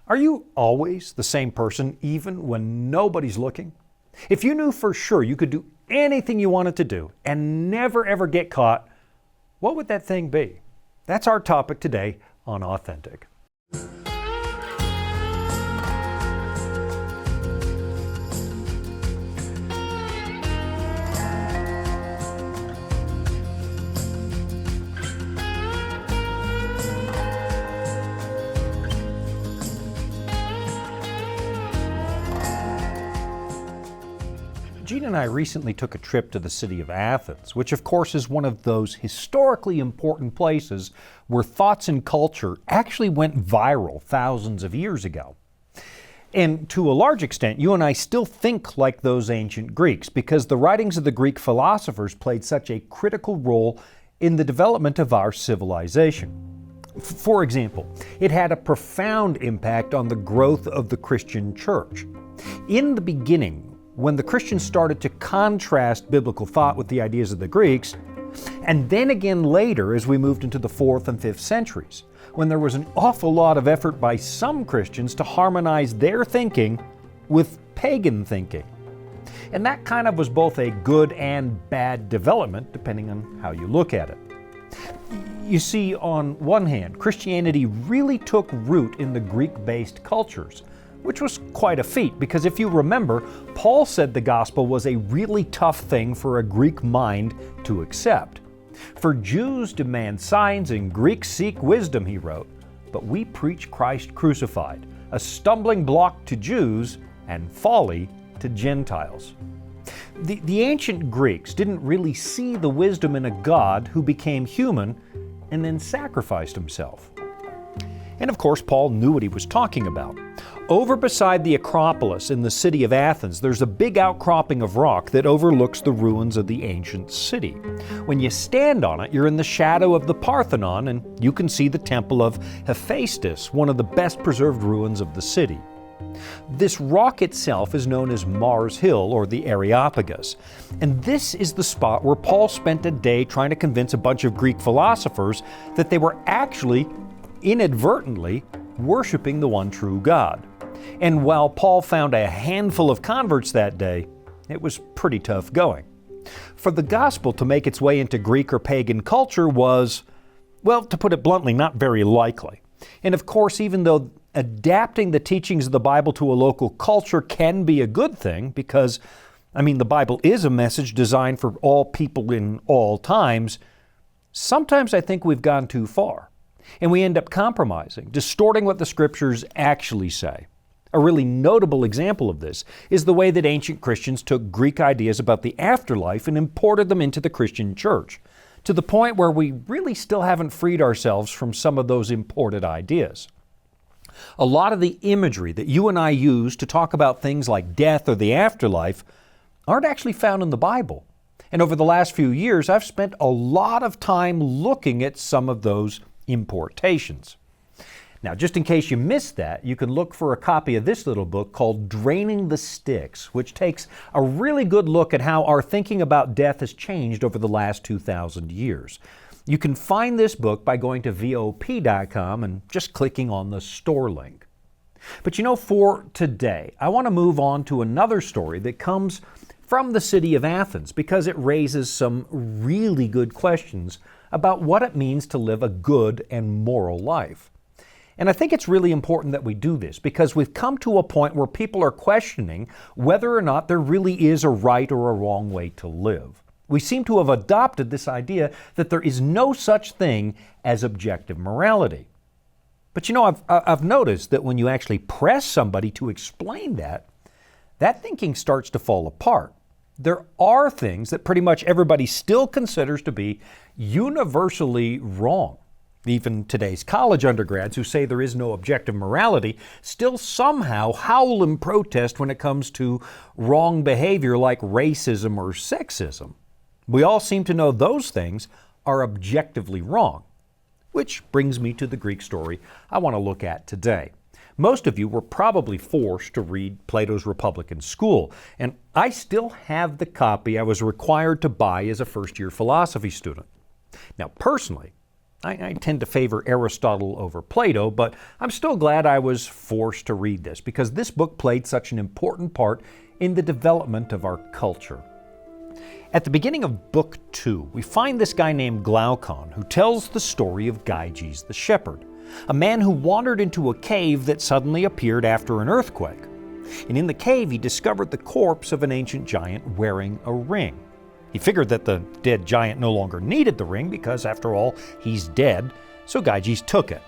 Are you always the same person even when nobody's looking? If you knew for sure you could do anything you wanted to do and never ever get caught, what would that thing be? That's our topic today on Authentic. Gene and I recently took a trip to the city of Athens, which of course is one of those historically important places where thoughts and culture actually went viral thousands of years ago. And to a large extent, you and I still think like those ancient Greeks because the writings of the Greek philosophers played such a critical role in the development of our civilization. For example, it had a profound impact on the growth of the Christian church. In the beginning, when the Christians started to contrast biblical thought with the ideas of the Greeks, and then again later as we moved into the 4th and 5th centuries, when there was an awful lot of effort by some Christians to harmonize their thinking with pagan thinking. And that kind of was both a good and bad development, depending on how you look at it. You see, on one hand, Christianity really took root in the Greek-based cultures, which was quite a feat because if you remember, Paul said the gospel was a really tough thing for a Greek mind to accept. For Jews demand signs and Greeks seek wisdom, he wrote, but we preach Christ crucified, a stumbling block to Jews and folly to Gentiles. The ancient Greeks didn't really see the wisdom in a God who became human and then sacrificed himself. And of course, Paul knew what he was talking about. Over beside the Acropolis in the city of Athens, there's a big outcropping of rock that overlooks the ruins of the ancient city. When you stand on it, you're in the shadow of the Parthenon, and you can see the temple of Hephaestus, one of the best preserved ruins of the city. This rock itself is known as Mars Hill, or the Areopagus, and this is the spot where Paul spent a day trying to convince a bunch of Greek philosophers that they were actually, inadvertently, worshiping the one true God. And while Paul found a handful of converts that day, it was pretty tough going. For the gospel to make its way into Greek or pagan culture was, well, to put it bluntly, not very likely. And of course, even though adapting the teachings of the Bible to a local culture can be a good thing, because, the Bible is a message designed for all people in all times, sometimes I think we've gone too far. And we end up compromising, distorting what the Scriptures actually say. A really notable example of this is the way that ancient Christians took Greek ideas about the afterlife and imported them into the Christian church, to the point where we really still haven't freed ourselves from some of those imported ideas. A lot of the imagery that you and I use to talk about things like death or the afterlife aren't actually found in the Bible. And over the last few years, I've spent a lot of time looking at some of those importations. Now, just in case you missed that, you can look for a copy of this little book called Draining the Sticks, which takes a really good look at how our thinking about death has changed over the last 2,000 years. You can find this book by going to VOP.com and just clicking on the store link. But for today, I want to move on to another story that comes from the city of Athens because it raises some really good questions about what it means to live a good and moral life. And I think it's really important that we do this because we've come to a point where people are questioning whether or not there really is a right or a wrong way to live. We seem to have adopted this idea that there is no such thing as objective morality. But I've noticed that when you actually press somebody to explain that thinking starts to fall apart. There are things that pretty much everybody still considers to be universally wrong. Even today's college undergrads who say there is no objective morality still somehow howl in protest when it comes to wrong behavior like racism or sexism. We all seem to know those things are objectively wrong. Which brings me to the Greek story I want to look at today. Most of you were probably forced to read Plato's Republic in school, and I still have the copy I was required to buy as a first-year philosophy student. Now, personally, I tend to favor Aristotle over Plato, but I'm still glad I was forced to read this because this book played such an important part in the development of our culture. At the beginning of Book 2, we find this guy named Glaucon who tells the story of Gyges the shepherd, a man who wandered into a cave that suddenly appeared after an earthquake. And in the cave he discovered the corpse of an ancient giant wearing a ring. He figured that the dead giant no longer needed the ring because, after all, he's dead, so Gyges took it.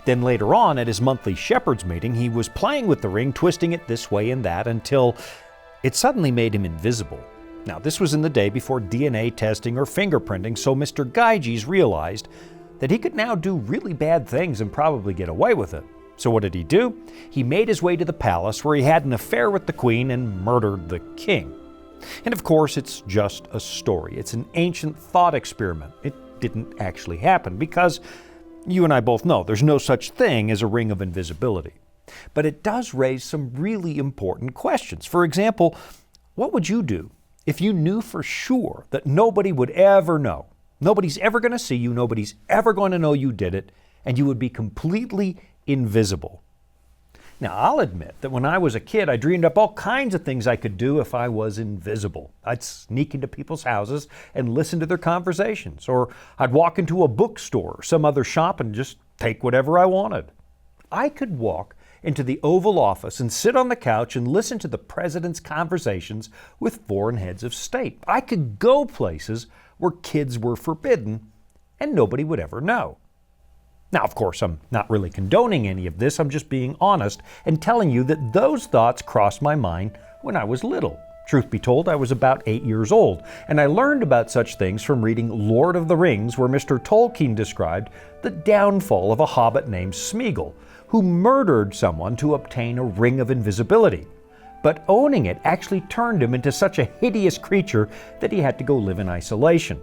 Then later on, at his monthly shepherd's meeting, he was playing with the ring, twisting it this way and that, until it suddenly made him invisible. Now, this was in the day before DNA testing or fingerprinting, so Mr. Gyges realized that he could now do really bad things and probably get away with it. So what did he do? He made his way to the palace where he had an affair with the queen and murdered the king. And of course, it's just a story. It's an ancient thought experiment. It didn't actually happen because you and I both know there's no such thing as a ring of invisibility. But it does raise some really important questions. For example, what would you do if you knew for sure that nobody would ever know? Nobody's ever going to see you, nobody's ever going to know you did it, and you would be completely invisible. Now, I'll admit that when I was a kid, I dreamed up all kinds of things I could do if I was invisible. I'd sneak into people's houses and listen to their conversations, or I'd walk into a bookstore or some other shop and just take whatever I wanted. I could walk into the Oval Office and sit on the couch and listen to the president's conversations with foreign heads of state. I could go places where kids were forbidden and nobody would ever know. Now, of course, I'm not really condoning any of this. I'm just being honest and telling you that those thoughts crossed my mind when I was little. Truth be told, I was about 8 years old, and I learned about such things from reading Lord of the Rings, where Mr. Tolkien described the downfall of a hobbit named Smeagol, who murdered someone to obtain a ring of invisibility. But owning it actually turned him into such a hideous creature that he had to go live in isolation.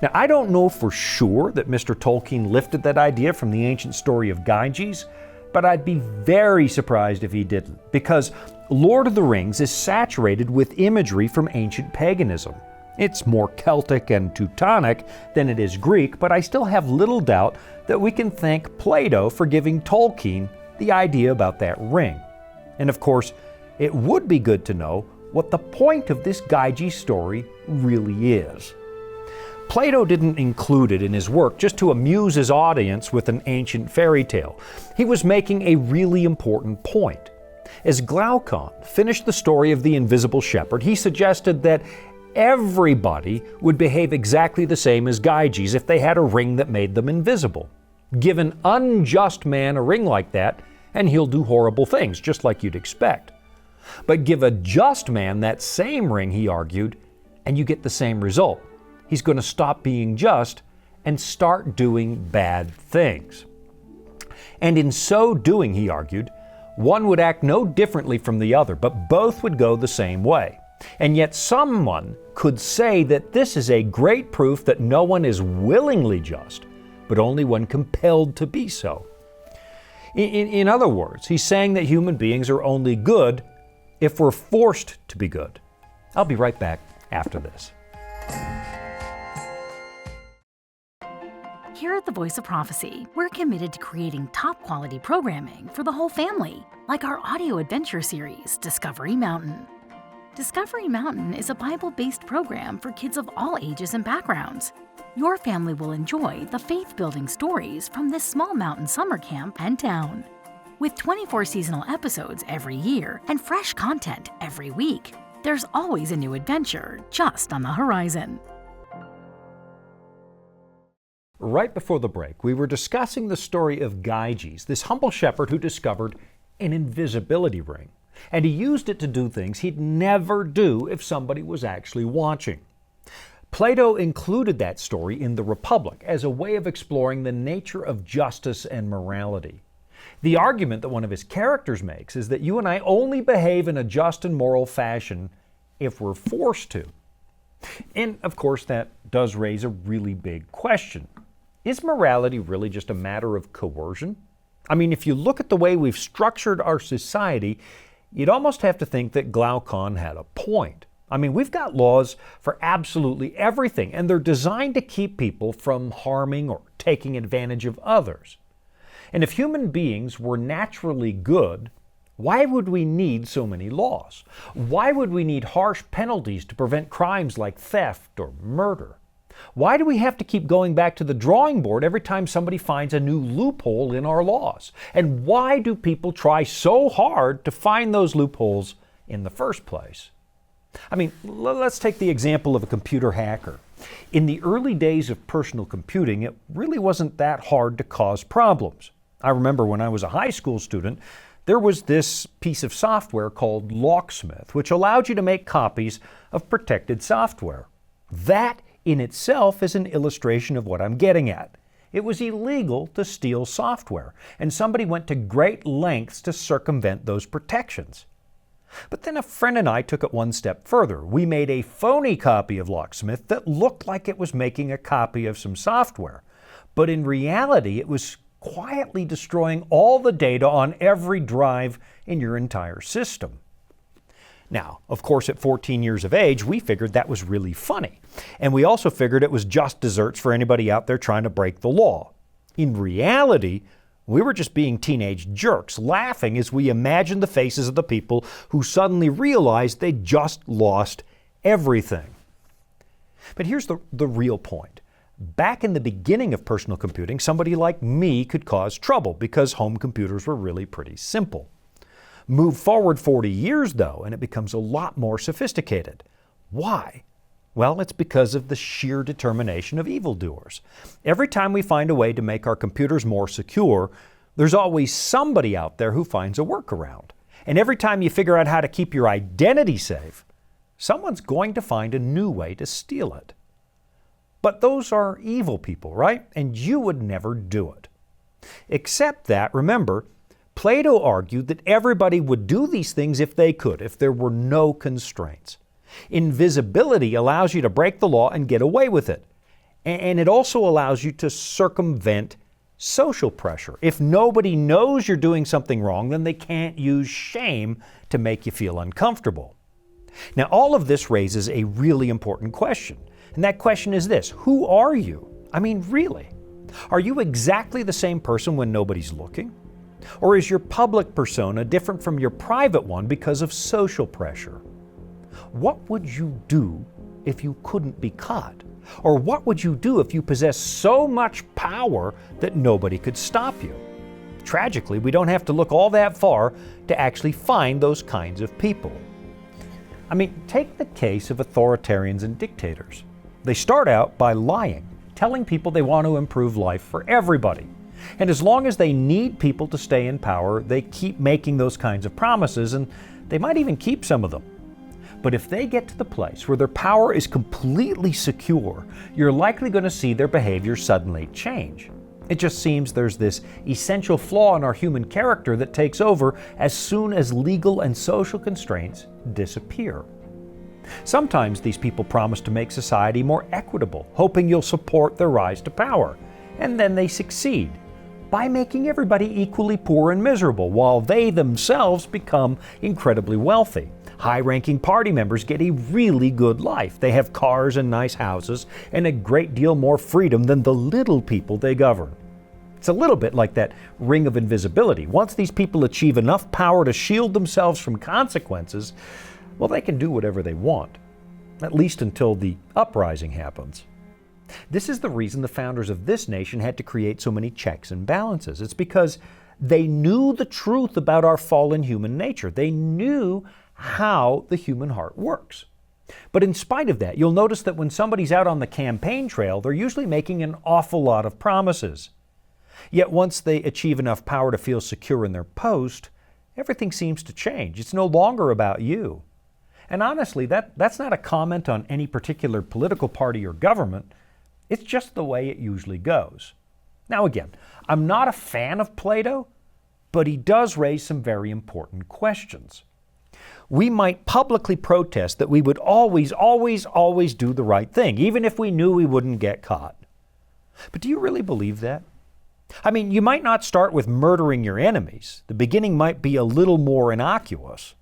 Now, I don't know for sure that Mr. Tolkien lifted that idea from the ancient story of Gyges, but I'd be very surprised if he didn't, because Lord of the Rings is saturated with imagery from ancient paganism. It's more Celtic and Teutonic than it is Greek, but I still have little doubt that we can thank Plato for giving Tolkien the idea about that ring. And of course, it would be good to know what the point of this Gyges story really is. Plato didn't include it in his work just to amuse his audience with an ancient fairy tale. He was making a really important point. As Glaucon finished the story of the invisible shepherd, he suggested that everybody would behave exactly the same as Gyges if they had a ring that made them invisible. Give an unjust man a ring like that, and he'll do horrible things, just like you'd expect. But give a just man that same ring, he argued, and you get the same result. He's going to stop being just and start doing bad things. And in so doing, he argued, one would act no differently from the other, but both would go the same way. And yet someone could say that this is a great proof that no one is willingly just, but only when compelled to be so. In other words, he's saying that human beings are only good if we're forced to be good. I'll be right back after this. Here at the Voice of Prophecy, we're committed to creating top-quality programming for the whole family, like our audio adventure series, Discovery Mountain. Discovery Mountain is a Bible-based program for kids of all ages and backgrounds. Your family will enjoy the faith-building stories from this small mountain summer camp and town. With 24 seasonal episodes every year and fresh content every week, there's always a new adventure just on the horizon. Right before the break, we were discussing the story of Gyges, this humble shepherd who discovered an invisibility ring. And he used it to do things he'd never do if somebody was actually watching. Plato included that story in the Republic as a way of exploring the nature of justice and morality. The argument that one of his characters makes is that you and I only behave in a just and moral fashion if we're forced to. And of course, that does raise a really big question. Is morality really just a matter of coercion? I mean, if you look at the way we've structured our society, you'd almost have to think that Glaucon had a point. I mean, we've got laws for absolutely everything, and they're designed to keep people from harming or taking advantage of others. And if human beings were naturally good, why would we need so many laws? Why would we need harsh penalties to prevent crimes like theft or murder? Why do we have to keep going back to the drawing board every time somebody finds a new loophole in our laws? And why do people try so hard to find those loopholes in the first place? I mean, let's take the example of a computer hacker. In the early days of personal computing, it really wasn't that hard to cause problems. I remember when I was a high school student, there was this piece of software called Locksmith, which allowed you to make copies of protected software. That in itself is an illustration of what I'm getting at. It was illegal to steal software, and somebody went to great lengths to circumvent those protections. But then a friend and I took it one step further. We made a phony copy of Locksmith that looked like it was making a copy of some software. But in reality, it was quietly destroying all the data on every drive in your entire system. Now, of course, at 14 years of age, we figured that was really funny. And we also figured it was just desserts for anybody out there trying to break the law. In reality, we were just being teenage jerks, laughing as we imagined the faces of the people who suddenly realized they'd just lost everything. But here's the real point. Back in the beginning of personal computing, somebody like me could cause trouble because home computers were really pretty simple. Move forward 40 years, though, and it becomes a lot more sophisticated. Why? Well, it's because of the sheer determination of evildoers. Every time we find a way to make our computers more secure, there's always somebody out there who finds a workaround. And every time you figure out how to keep your identity safe, someone's going to find a new way to steal it. But those are evil people, right? And you would never do it. Except that, remember, Plato argued that everybody would do these things if they could, if there were no constraints. Invisibility allows you to break the law and get away with it. And it also allows you to circumvent social pressure. If nobody knows you're doing something wrong, then they can't use shame to make you feel uncomfortable. Now, all of this raises a really important question. And that question is this: who are you? I mean, really? Are you exactly the same person when nobody's looking? Or is your public persona different from your private one because of social pressure? What would you do if you couldn't be caught? Or what would you do if you possessed so much power that nobody could stop you? Tragically, we don't have to look all that far to actually find those kinds of people. I mean, take the case of authoritarians and dictators. They start out by lying, telling people they want to improve life for everybody. And as long as they need people to stay in power, they keep making those kinds of promises, and they might even keep some of them. But if they get to the place where their power is completely secure, you're likely going to see their behavior suddenly change. It just seems there's this essential flaw in our human character that takes over as soon as legal and social constraints disappear. Sometimes these people promise to make society more equitable, hoping you'll support their rise to power. And then they succeed by making everybody equally poor and miserable, while they themselves become incredibly wealthy. High-ranking party members get a really good life. They have cars and nice houses and a great deal more freedom than the little people they govern. It's a little bit like that ring of invisibility. Once these people achieve enough power to shield themselves from consequences, well, they can do whatever they want, at least until the uprising happens. This is the reason the founders of this nation had to create so many checks and balances. It's because they knew the truth about our fallen human nature. They knew how the human heart works. But in spite of that, you'll notice that when somebody's out on the campaign trail, they're usually making an awful lot of promises. Yet once they achieve enough power to feel secure in their post, everything seems to change. It's no longer about you. And honestly, that's not a comment on any particular political party or government. It's just the way it usually goes. Now again, I'm not a fan of Plato, but he does raise some very important questions. We might publicly protest that we would always do the right thing, even if we knew we wouldn't get caught. But do you really believe that? I mean, you might not start with murdering your enemies. The beginning might be a little more innocuous.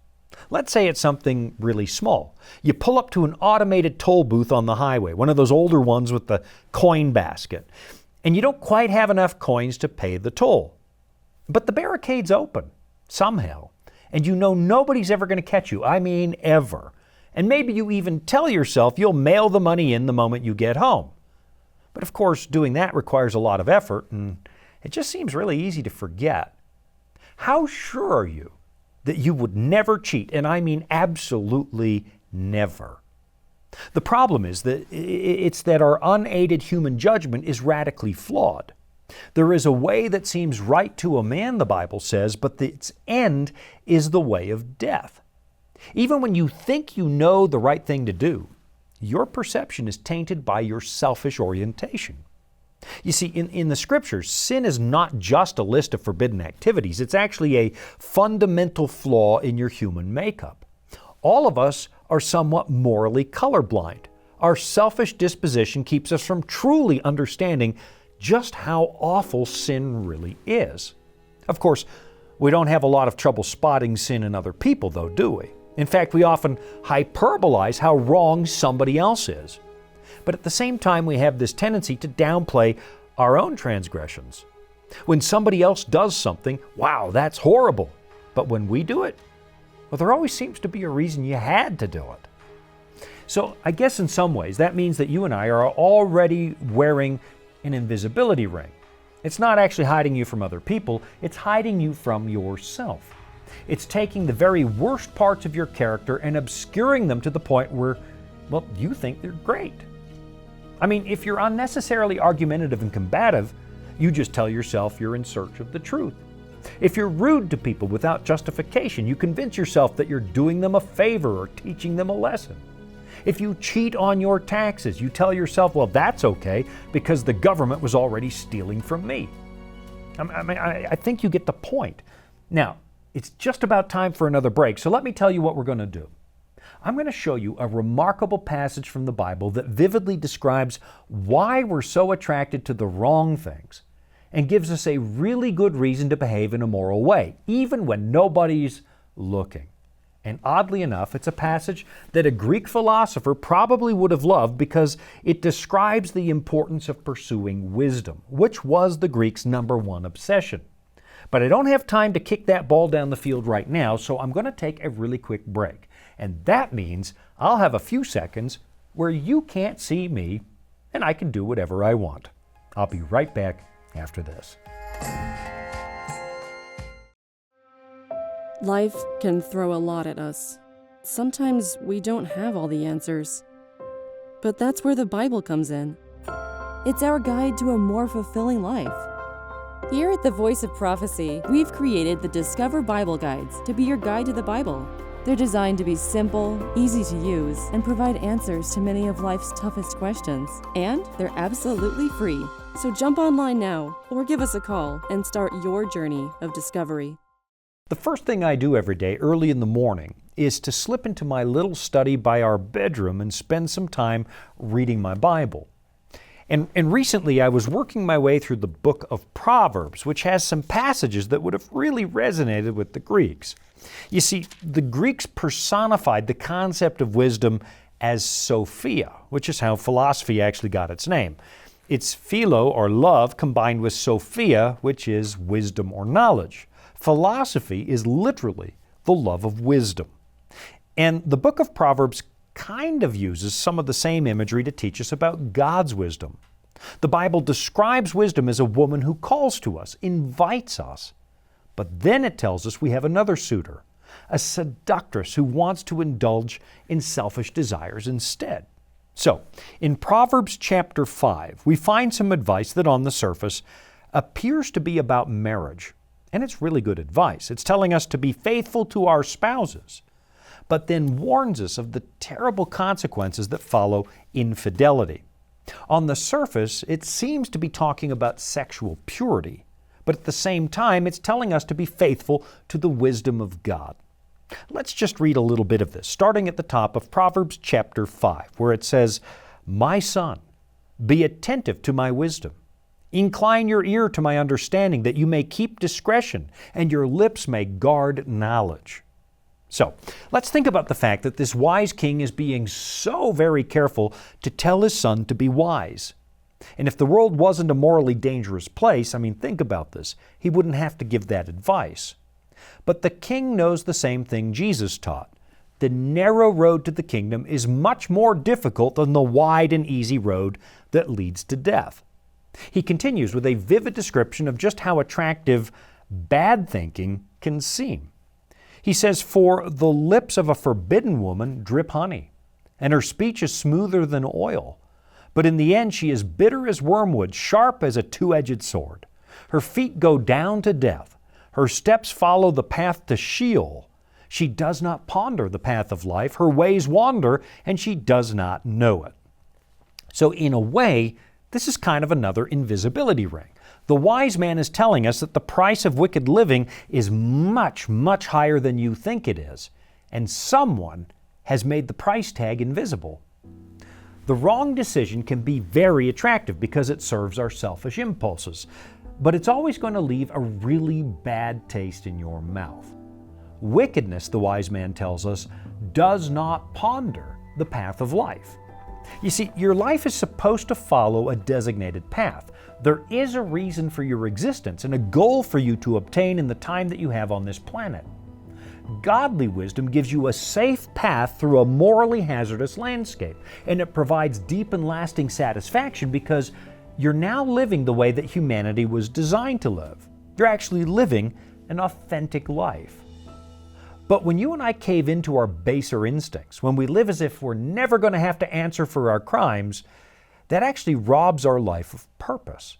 Let's say it's something really small. You pull up to an automated toll booth on the highway, one of those older ones with the coin basket, and you don't quite have enough coins to pay the toll. But the barricade's open, somehow, and you know nobody's ever going to catch you. I mean, ever. And maybe you even tell yourself you'll mail the money in the moment you get home. But of course, doing that requires a lot of effort, and it just seems really easy to forget. How sure are you that you would never cheat? And I mean absolutely never. The problem is that it's that our unaided human judgment is radically flawed. There is a way that seems right to a man, the Bible says, but its end is the way of death. Even when you think you know the right thing to do, your perception is tainted by your selfish orientation. You see, in the Scriptures, sin is not just a list of forbidden activities. It's actually a fundamental flaw in your human makeup. All of us are somewhat morally colorblind. Our selfish disposition keeps us from truly understanding just how awful sin really is. Of course, we don't have a lot of trouble spotting sin in other people, though, do we? In fact, we often hyperbolize how wrong somebody else is. But at the same time, we have this tendency to downplay our own transgressions. When somebody else does something, wow, that's horrible. But when we do it, well, there always seems to be a reason you had to do it. So I guess in some ways, that means that you and I are already wearing an invisibility ring. It's not actually hiding you from other people, it's hiding you from yourself. It's taking the very worst parts of your character and obscuring them to the point where, well, you think they're great. I mean, if you're unnecessarily argumentative and combative, you just tell yourself you're in search of the truth. If you're rude to people without justification, you convince yourself that you're doing them a favor or teaching them a lesson. If you cheat on your taxes, you tell yourself, well, that's okay because the government was already stealing from me. I think you get the point. Now, it's just about time for another break, so let me tell you what we're going to do. I'm going to show you a remarkable passage from the Bible that vividly describes why we're so attracted to the wrong things and gives us a really good reason to behave in a moral way, even when nobody's looking. And oddly enough, it's a passage that a Greek philosopher probably would have loved because it describes the importance of pursuing wisdom, which was the Greeks' number one obsession. But I don't have time to kick that ball down the field right now, so I'm going to take a really quick break. And that means I'll have a few seconds where you can't see me and I can do whatever I want. I'll be right back after this. Life can throw a lot at us. Sometimes we don't have all the answers. But that's where the Bible comes in. It's our guide to a more fulfilling life. Here at the Voice of Prophecy, we've created the Discover Bible Guides to be your guide to the Bible. They're designed to be simple, easy to use, and provide answers to many of life's toughest questions. And they're absolutely free. So jump online now, or give us a call and start your journey of discovery. The first thing I do every day early in the morning is to slip into my little study by our bedroom and spend some time reading my Bible. And recently I was working my way through the book of Proverbs, which has some passages that would have really resonated with the Greeks. You see, the Greeks personified the concept of wisdom as Sophia, which is how philosophy actually got its name. It's philo, or love, combined with Sophia, which is wisdom or knowledge. Philosophy is literally the love of wisdom. And the book of Proverbs kind of uses some of the same imagery to teach us about God's wisdom. The Bible describes wisdom as a woman who calls to us, invites us. But then it tells us we have another suitor, a seductress who wants to indulge in selfish desires instead. So, in Proverbs chapter 5, we find some advice that on the surface appears to be about marriage. And it's really good advice. It's telling us to be faithful to our spouses, but then warns us of the terrible consequences that follow infidelity. On the surface, it seems to be talking about sexual purity, but at the same time, it's telling us to be faithful to the wisdom of God. Let's just read a little bit of this, starting at the top of Proverbs chapter 5, where it says, "My son, be attentive to my wisdom. Incline your ear to my understanding, that you may keep discretion, and your lips may guard knowledge." So, let's think about the fact that this wise king is being so very careful to tell his son to be wise. And if the world wasn't a morally dangerous place, think about this, he wouldn't have to give that advice. But the king knows the same thing Jesus taught. The narrow road to the kingdom is much more difficult than the wide and easy road that leads to death. He continues with a vivid description of just how attractive bad thinking can seem. He says, "For the lips of a forbidden woman drip honey, and her speech is smoother than oil. But in the end she is bitter as wormwood, sharp as a two-edged sword. Her feet go down to death. Her steps follow the path to Sheol. She does not ponder the path of life. Her ways wander, and she does not know it." So in a way, this is kind of another invisibility ring. The wise man is telling us that the price of wicked living is much, much higher than you think it is, and someone has made the price tag invisible. The wrong decision can be very attractive because it serves our selfish impulses, but it's always going to leave a really bad taste in your mouth. Wickedness, the wise man tells us, does not ponder the path of life. You see, your life is supposed to follow a designated path. There is a reason for your existence and a goal for you to obtain in the time that you have on this planet. Godly wisdom gives you a safe path through a morally hazardous landscape, and it provides deep and lasting satisfaction because you're now living the way that humanity was designed to live. You're actually living an authentic life. But when you and I cave into our baser instincts, when we live as if we're never going to have to answer for our crimes, that actually robs our life of purpose.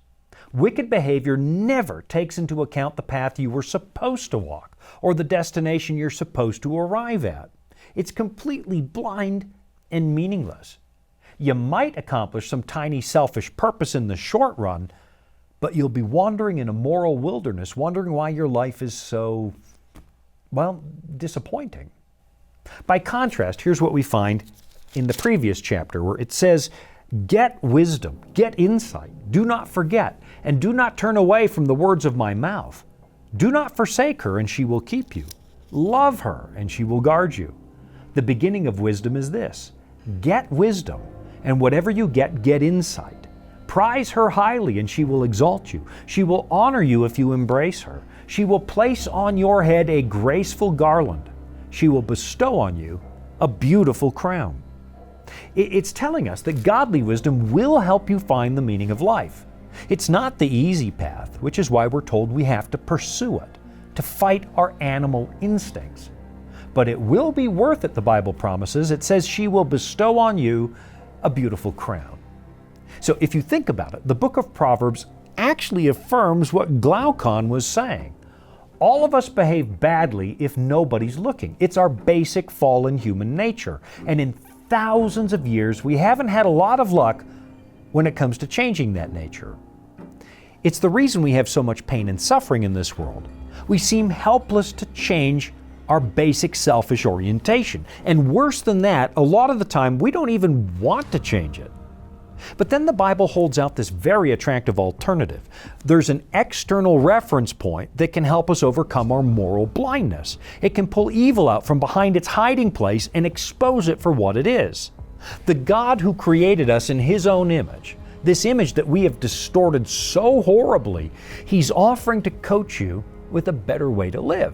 Wicked behavior never takes into account the path you were supposed to walk or the destination you're supposed to arrive at. It's completely blind and meaningless. You might accomplish some tiny selfish purpose in the short run, but you'll be wandering in a moral wilderness, wondering why your life is so, disappointing. By contrast, here's what we find in the previous chapter where it says, "Get wisdom, get insight, do not forget, and do not turn away from the words of my mouth. Do not forsake her, and she will keep you. Love her, and she will guard you." The beginning of wisdom is this: get wisdom, and whatever you get insight. Prize her highly, and she will exalt you. She will honor you if you embrace her. She will place on your head a graceful garland. She will bestow on you a beautiful crown. It's telling us that godly wisdom will help you find the meaning of life. It's not the easy path, which is why we're told we have to pursue it, to fight our animal instincts. But it will be worth it, the Bible promises. It says she will bestow on you a beautiful crown. So if you think about it, the book of Proverbs actually affirms what Glaucon was saying. All of us behave badly if nobody's looking. It's our basic fallen human nature. And in thousands of years, we haven't had a lot of luck when it comes to changing that nature. It's the reason we have so much pain and suffering in this world. We seem helpless to change our basic selfish orientation. And worse than that, a lot of the time, we don't even want to change it. But then the Bible holds out this very attractive alternative. There's an external reference point that can help us overcome our moral blindness. It can pull evil out from behind its hiding place and expose it for what it is. The God who created us in His own image, this image that we have distorted so horribly, He's offering to coach you with a better way to live.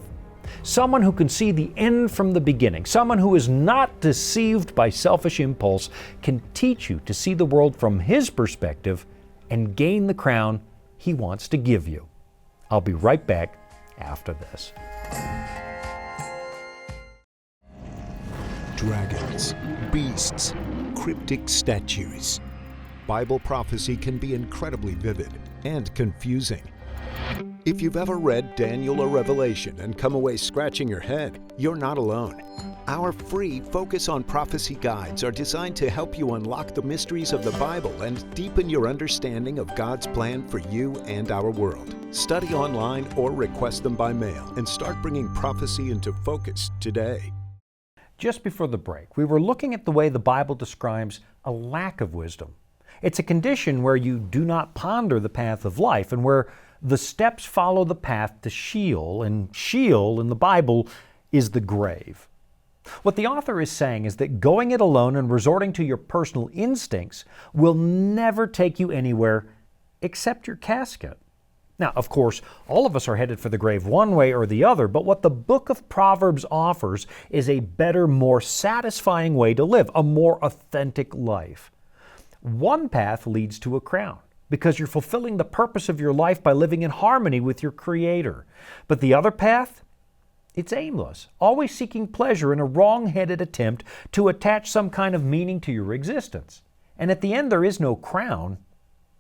Someone who can see the end from the beginning, someone who is not deceived by selfish impulse, can teach you to see the world from His perspective and gain the crown He wants to give you. I'll be right back after this. Dragons, beasts, cryptic statues. Bible prophecy can be incredibly vivid and confusing. If you've ever read Daniel or Revelation and come away scratching your head, you're not alone. Our free Focus on Prophecy guides are designed to help you unlock the mysteries of the Bible and deepen your understanding of God's plan for you and our world. Study online or request them by mail and start bringing prophecy into focus today. Just before the break, we were looking at the way the Bible describes a lack of wisdom. It's a condition where you do not ponder the path of life and where the steps follow the path to Sheol, and Sheol in the Bible is the grave. What the author is saying is that going it alone and resorting to your personal instincts will never take you anywhere except your casket. Now, of course, all of us are headed for the grave one way or the other, but what the book of Proverbs offers is a better, more satisfying way to live, a more authentic life. One path leads to a crown, because you're fulfilling the purpose of your life by living in harmony with your Creator. But the other path, it's aimless, always seeking pleasure in a wrong-headed attempt to attach some kind of meaning to your existence. And at the end, there is no crown.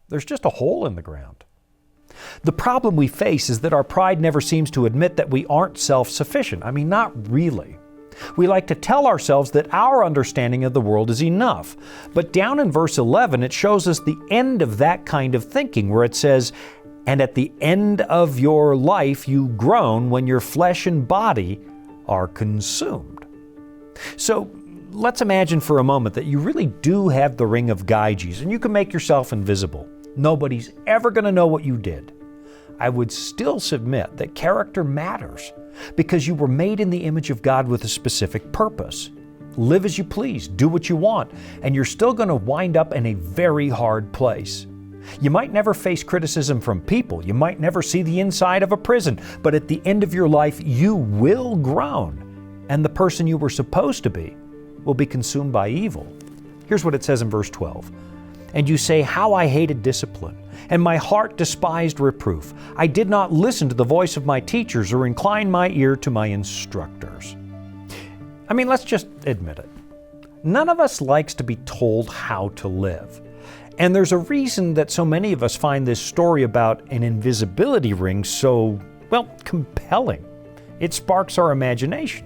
There's just a hole in the ground. The problem we face is that our pride never seems to admit that we aren't self-sufficient. I mean, not really. We like to tell ourselves that our understanding of the world is enough. But down in verse 11, it shows us the end of that kind of thinking, where it says, "And at the end of your life you groan when your flesh and body are consumed." So let's imagine for a moment that you really do have the ring of Gyges and you can make yourself invisible. Nobody's ever going to know what you did. I would still submit that character matters because you were made in the image of God with a specific purpose. Live as you please, do what you want, and you're still going to wind up in a very hard place. You might never face criticism from people, you might never see the inside of a prison, but at the end of your life you will groan, and the person you were supposed to be will be consumed by evil. Here's what it says in verse 12. "And you say, 'How I hated discipline, and my heart despised reproof. I did not listen to the voice of my teachers or incline my ear to my instructors.'" I mean, let's just admit it. None of us likes to be told how to live. And there's a reason that so many of us find this story about an invisibility ring so, compelling. It sparks our imagination.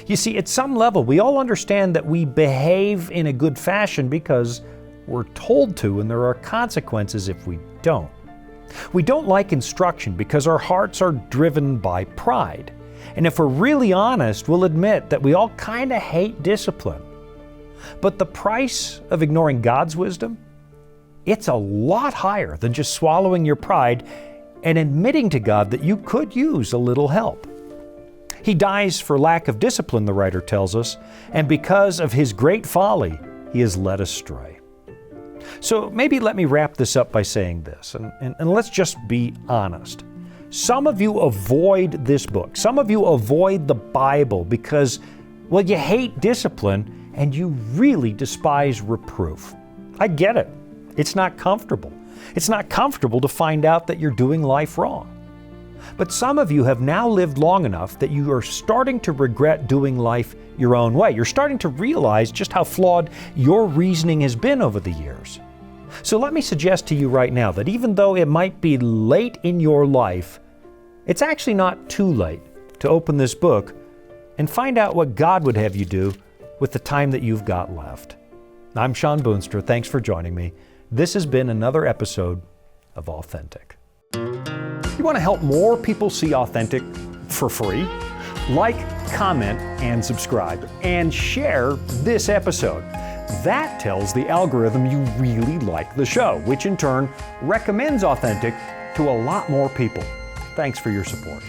You see, at some level, we all understand that we behave in a good fashion because we're told to, and there are consequences if we don't. We don't like instruction because our hearts are driven by pride. And if we're really honest, we'll admit that we all kind of hate discipline. But the price of ignoring God's wisdom, it's a lot higher than just swallowing your pride and admitting to God that you could use a little help. He dies for lack of discipline, the writer tells us, and because of his great folly, he is led astray. So maybe let me wrap this up by saying this, and let's just be honest. Some of you avoid this book. Some of you avoid the Bible because, you hate discipline and you really despise reproof. I get it. It's not comfortable. It's not comfortable to find out that you're doing life wrong. But some of you have now lived long enough that you are starting to regret doing life your own way. You're starting to realize just how flawed your reasoning has been over the years. So let me suggest to you right now that even though it might be late in your life, it's actually not too late to open this book and find out what God would have you do with the time that you've got left. I'm Shawn Boonstra. Thanks for joining me. This has been another episode of Authentic. You want to help more people see Authentic for free? Like, comment, and subscribe, and share this episode. That tells the algorithm you really like the show, which in turn recommends Authentic to a lot more people. Thanks for your support.